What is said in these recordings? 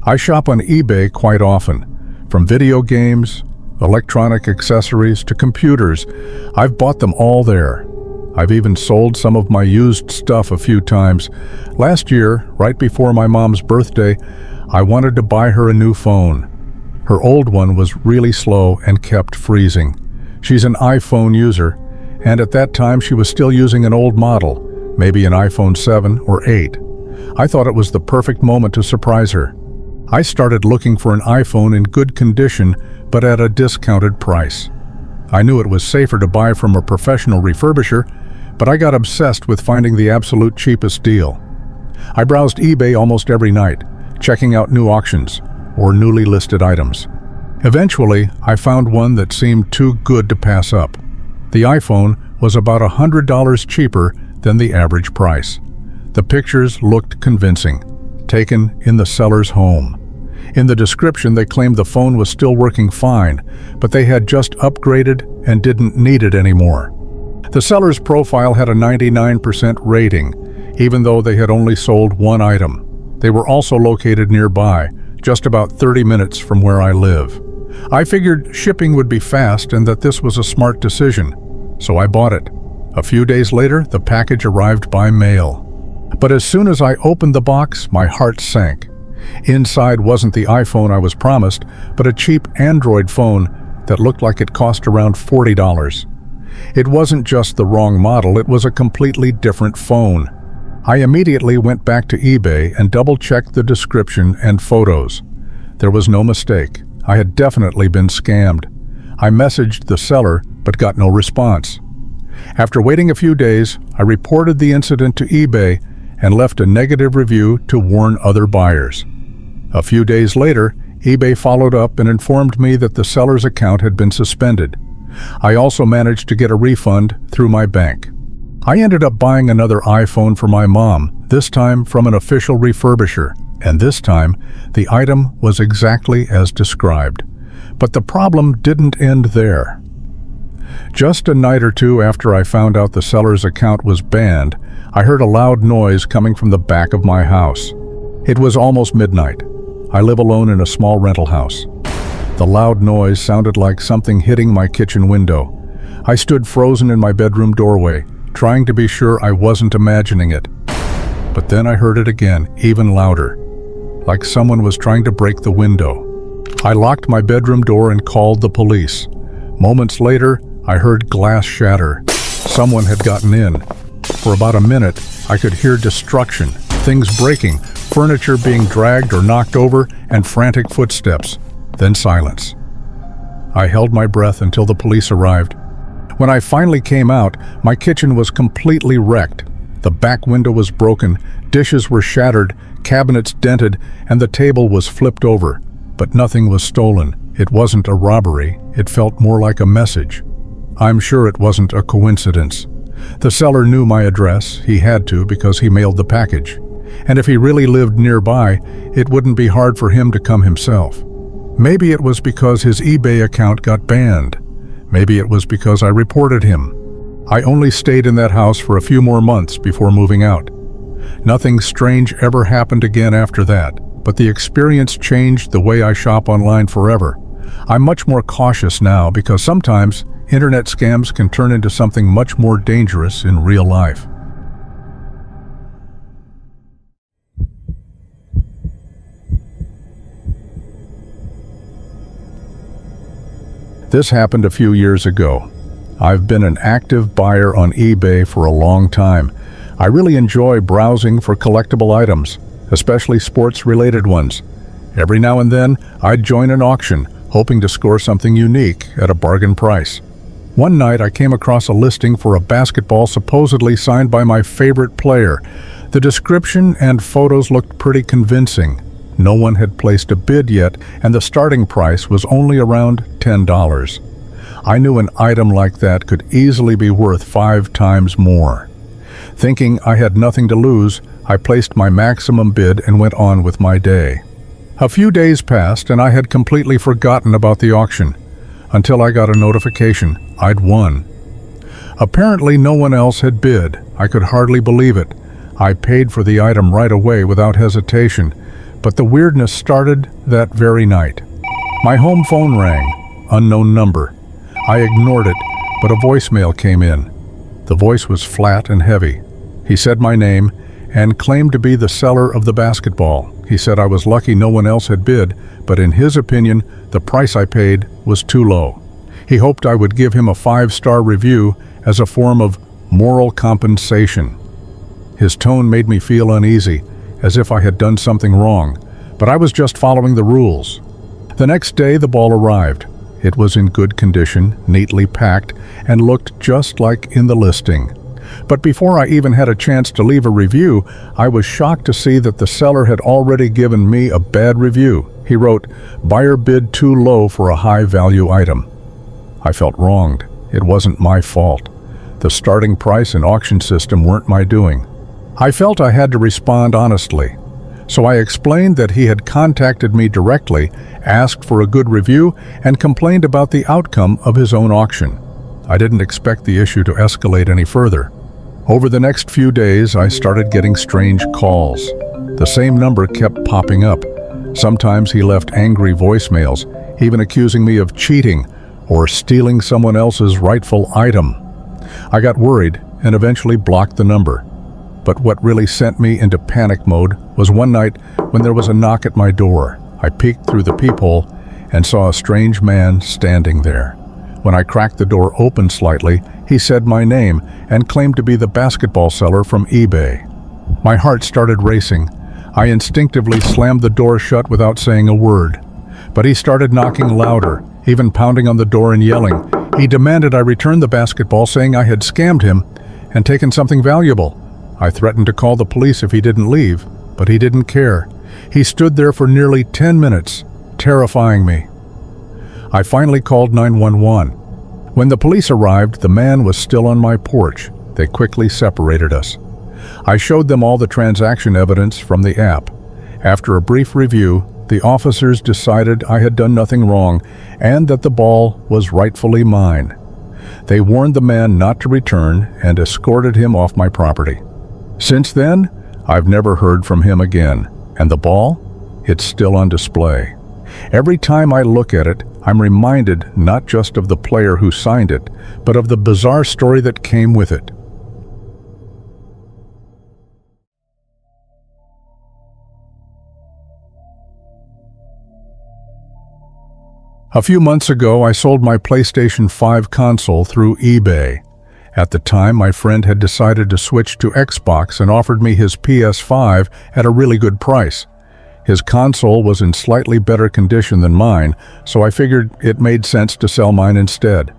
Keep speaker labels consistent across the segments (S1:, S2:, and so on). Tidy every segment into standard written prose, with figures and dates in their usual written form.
S1: I shop on eBay quite often. From video games, electronic accessories to computers, I've bought them all there. I've even sold some of my used stuff a few times. Last year, right before my mom's birthday, I wanted to buy her a new phone. Her old one was really slow and kept freezing. She's an iPhone user, and at that time she was still using an old model, maybe an iPhone 7 or 8. I thought it was the perfect moment to surprise her. I started looking for an iPhone in good condition, but at a discounted price. I knew it was safer to buy from a professional refurbisher, but I got obsessed with finding the absolute cheapest deal. I browsed eBay almost every night, checking out new auctions or newly listed items. Eventually, I found one that seemed too good to pass up. The iPhone was about $100 cheaper than the average price. The pictures looked convincing, taken in the seller's home. In the description, they claimed the phone was still working fine, but they had just upgraded and didn't need it anymore. The seller's profile had a 99% rating, even though they had only sold one item. They were also located nearby, just about 30 minutes from where I live. I figured shipping would be fast and that this was a smart decision, so I bought it. A few days later, the package arrived by mail. But as soon as I opened the box, my heart sank. Inside wasn't the iPhone I was promised, but a cheap Android phone that looked like it cost around $40. It wasn't just the wrong model, it was a completely different phone. I immediately went back to eBay and double-checked the description and photos. There was no mistake. I had definitely been scammed. I messaged the seller, but got no response. After waiting a few days, I reported the incident to eBay and left a negative review to warn other buyers. A few days later, eBay followed up and informed me that the seller's account had been suspended. I also managed to get a refund through my bank. I ended up buying another iPhone for my mom, this time from an official refurbisher, and this time the item was exactly as described. But the problem didn't end there. Just a night or two after I found out the seller's account was banned, I heard a loud noise coming from the back of my house. It was almost midnight. I live alone in a small rental house. The loud noise sounded like something hitting my kitchen window. I stood frozen in my bedroom doorway, trying to be sure I wasn't imagining it. But then I heard it again, even louder, like someone was trying to break the window. I locked my bedroom door and called the police. Moments later, I heard glass shatter. Someone had gotten in. For about a minute, I could hear destruction, things breaking, furniture being dragged or knocked over, and frantic footsteps. Then silence. I held my breath until the police arrived. When I finally came out, my kitchen was completely wrecked. The back window was broken, dishes were shattered, cabinets dented, and the table was flipped over. But nothing was stolen. It wasn't a robbery. It felt more like a message. I'm sure it wasn't a coincidence. The seller knew my address. He had to because he mailed the package. And if he really lived nearby, it wouldn't be hard for him to come himself. Maybe it was because his eBay account got banned. Maybe it was because I reported him. I only stayed in that house for a few more months before moving out. Nothing strange ever happened again after that, but the experience changed the way I shop online forever. I'm much more cautious now because sometimes internet scams can turn into something much more dangerous in real life. This happened a few years ago. I've been an active buyer on eBay for a long time. I really enjoy browsing for collectible items, especially sports-related ones. Every now and then, I'd join an auction, hoping to score something unique at a bargain price. One night, I came across a listing for a basketball supposedly signed by my favorite player. The description and photos looked pretty convincing. No one had placed a bid yet, and the starting price was only around $10. I knew an item like that could easily be worth 5 times more. Thinking I had nothing to lose, I placed my maximum bid and went on with my day. A few days passed, and I had completely forgotten about the auction, until I got a notification I'd won. Apparently no one else had bid. I could hardly believe it. I paid for the item right away without hesitation, But the weirdness started that very night. My home phone rang, unknown number. I ignored it, but a voicemail came in. The voice was flat and heavy. He said my name and claimed to be the seller of the basketball. He said I was lucky no one else had bid, but in his opinion, the price I paid was too low. He hoped I would give him a 5-star review as a form of moral compensation. His tone made me feel uneasy, as if I had done something wrong, but I was just following the rules. The next day, the ball arrived. It was in good condition, neatly packed, and looked just like in the listing. But before I even had a chance to leave a review, I was shocked to see that the seller had already given me a bad review. He wrote, "Buyer bid too low for a high-value item." I felt wronged. It wasn't my fault. The starting price and auction system weren't my doing. I felt I had to respond honestly. So I explained that he had contacted me directly, asked for a good review, and complained about the outcome of his own auction. I didn't expect the issue to escalate any further. Over the next few days, I started getting strange calls. The same number kept popping up. Sometimes he left angry voicemails, even accusing me of cheating or stealing someone else's rightful item. I got worried and eventually blocked the number. But what really sent me into panic mode was one night when there was a knock at my door. I peeked through the peephole and saw a strange man standing there. When I cracked the door open slightly, he said my name and claimed to be the basketball seller from eBay. My heart started racing. I instinctively slammed the door shut without saying a word. But he started knocking louder, even pounding on the door and yelling. He demanded I return the basketball, saying I had scammed him and taken something valuable. I threatened to call the police if he didn't leave, but he didn't care. He stood there for nearly 10 minutes, terrifying me. I finally called 911. When the police arrived, the man was still on my porch. They quickly separated us. I showed them all the transaction evidence from the app. After a brief review, the officers decided I had done nothing wrong and that the ball was rightfully mine. They warned the man not to return and escorted him off my property. Since then, I've never heard from him again, and the ball? It's still on display. Every time I look at it, I'm reminded not just of the player who signed it, but of the bizarre story that came with it. A few months ago, I sold my PlayStation 5 console through eBay. At the time, my friend had decided to switch to Xbox and offered me his PS5 at a really good price. His console was in slightly better condition than mine, so I figured it made sense to sell mine instead.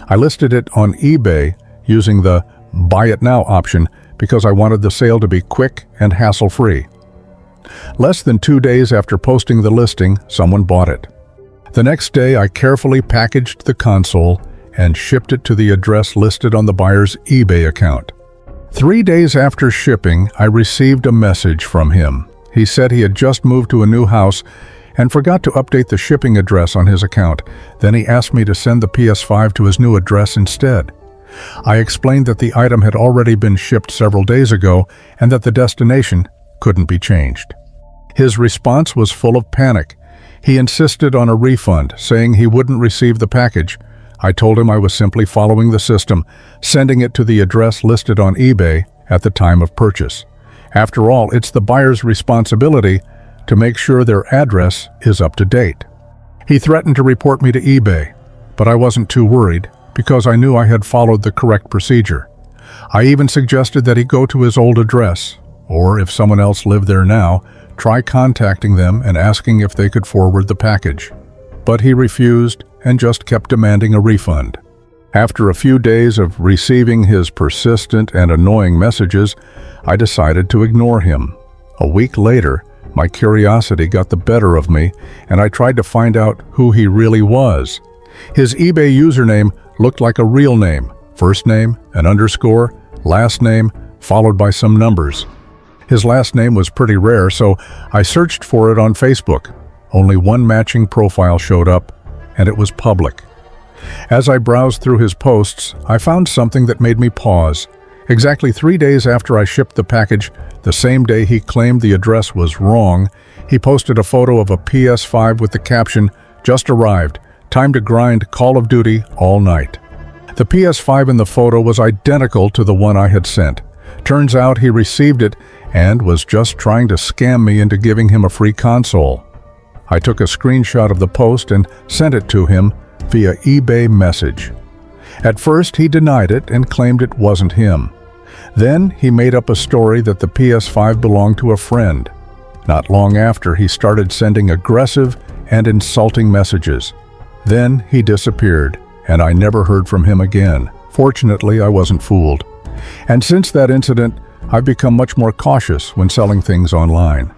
S1: I listed it on eBay using the Buy It Now option because I wanted the sale to be quick and hassle-free. Less than 2 days after posting the listing, someone bought it. The next day, I carefully packaged the console and shipped it to the address listed on the buyer's eBay account. 3 days after shipping, I received a message from him. He said he had just moved to a new house and forgot to update the shipping address on his account. Then he asked me to send the PS5 to his new address instead. I explained that the item had already been shipped several days ago and that the destination couldn't be changed. His response was full of panic. He insisted on a refund, saying he wouldn't receive the package. I told him I was simply following the system, sending it to the address listed on eBay at the time of purchase. After all, it's the buyer's responsibility to make sure their address is up to date. He threatened to report me to eBay, but I wasn't too worried because I knew I had followed the correct procedure. I even suggested that he go to his old address, or if someone else lived there now, try contacting them and asking if they could forward the package. But he refused and just kept demanding a refund. After a few days of receiving his persistent and annoying messages, I decided to ignore him. A week later, my curiosity got the better of me, and I tried to find out who he really was. His eBay username looked like a real name: first name, an underscore, last name, followed by some numbers. His last name was pretty rare, so I searched for it on Facebook. Only one matching profile showed up, and it was public. As I browsed through his posts, I found something that made me pause. Exactly 3 days after I shipped the package, the same day he claimed the address was wrong, he posted a photo of a PS5 with the caption, "Just arrived. Time to grind Call of Duty all night." The PS5 in the photo was identical to the one I had sent. Turns out he received it and was just trying to scam me into giving him a free console. I took a screenshot of the post and sent it to him via eBay message. At first, he denied it and claimed it wasn't him. Then he made up a story that the PS5 belonged to a friend. Not long after, he started sending aggressive and insulting messages. Then he disappeared, and I never heard from him again. Fortunately, I wasn't fooled. And since that incident, I've become much more cautious when selling things online.